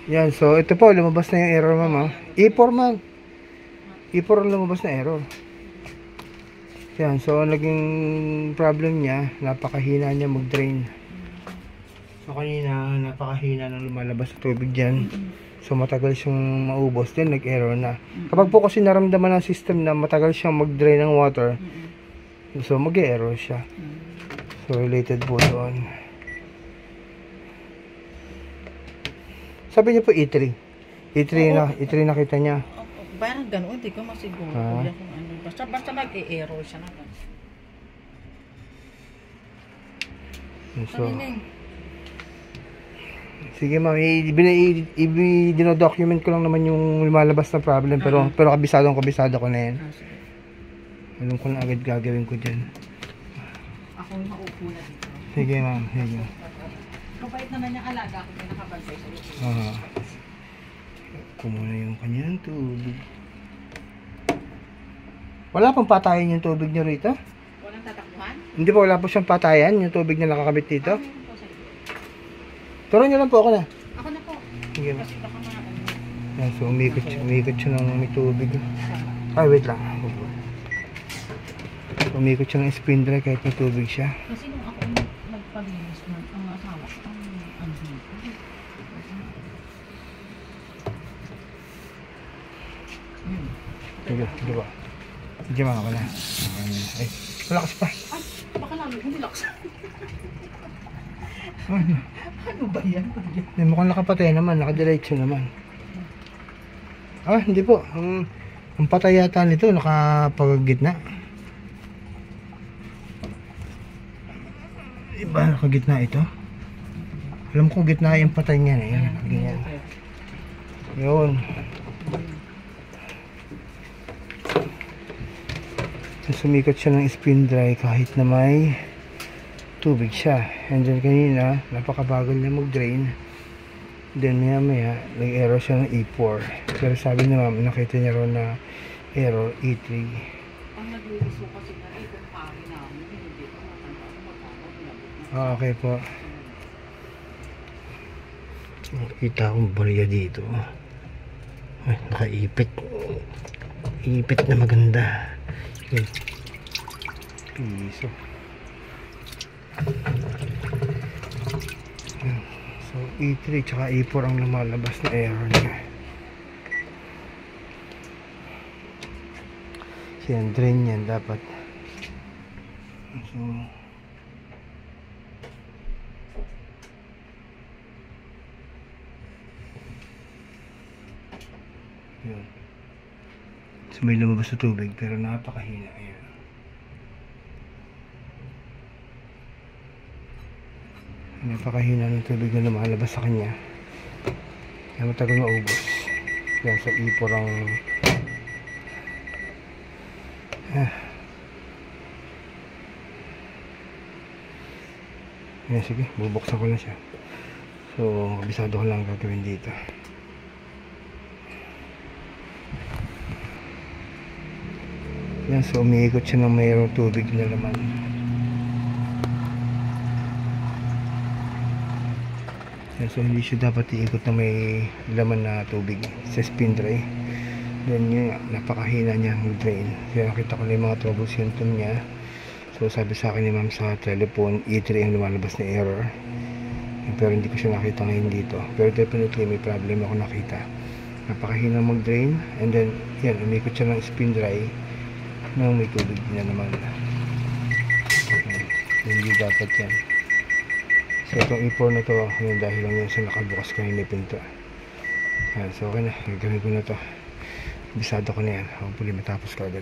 Yan, so ito po, lumabas na yung error, ma'am. E4, ma'am. E4 ang lumabas na error. Yan, so naging problem niya, napakahina niya mag-drain. So kanina, napakahina ng lumalabas na tubig dyan. So matagal siyang maubos, then nag-error na. Kapag po kasi naramdaman ng system na matagal siyang mag-drain ng water, so mag-error siya. So related po doon. Sabi niya po E3. E3 nakita niya. Parang gano'n, hindi ko masiguro. Basta mag-e-error siya naman. So, sige ma'am, i-dino-document ko lang naman yung lumalabas na problem, pero kabisado ko na yan. Alam ko na agad gagawin ko dyan. Ako yung maupo na dito. Sige ma'am, sige. Kapait naman yung alaga ko, may nakabantay sa loob. Kumuna yung kanyang tubig. Wala pang patayan yung tubig niyo rito? Walang tatakbuhan? Hindi po, wala po siyang patayan yung tubig na nakakabit dito. Meron po sa iyo. Turuan niyo lang po ako na. Ako na po. Sige. Kasi baka Yan, so umikot siya ng may tubig. Ay, wait lang. Umikot siya ng spin dry kahit may tubig siya. Kasi nung ako nagpalinis ng ang asawa ko, ang dito. Sige ba? Sige mga ka na. Ay, malakas pa. Ay, baka lalo hindi lakas. Ano? Ano ba yan? Mukhang nakapatay naman, nakadiretso naman. Hindi po. Ang patay yata nito, nakapagitna. Iba, nakagitna ito. Alam ko gitna yung patay niya. Ayan, ganyan. Yun. Sumikot siya ng spin dry kahit na may tubig siya. And then kanina, napakabagal niya mag-drain. Then maya nag-error siya ng E4. Pero sabi ni ma'am, nakita niya ron na error E3. Ang naglinis mo kasi na itong pari namin, hindi ko matanda kung magkano. Okay po. Nakita akong barya dito. Ay, nakaipit. Ipit na maganda. Yun. Piso. So E3 tsaka E4 ang lumalabas na error niya. So yan, drain yan dapat. So yun. So may lumabas na tubig pero napakahina. Ayan. Napakahina ng tubig na lumalabas sa kanya. Kaya matagal maubos. Yan sa E4 ang yan, sige, bubuksan ko na siya. So kabisado ko lang gagawin dito. Yan, so umiikot siya ng mayroong tubig na laman. Yan, so hindi siya dapat iikot na may laman na tubig sa spin dry. Then yun, napakahina niya mag-drain. Kaya nakita ko na yung mga trouble symptom niya. So sabi sa akin ni ma'am sa telephone, E3 ang lumalabas na error. Pero hindi ko siya nakita ngayon dito. Pero definitely may problem ako nakita. Napakahina mag-drain. And then yan, umikot siya ng spin dry nang may tubig na naman. Hindi dapat yan. So itong E4 na to, yun, dahil lang yun sa nakabukas kanina yung pinto. So okay na, gagawin ko na to. Bisado ko na yan. Hopefully matapos ko agad.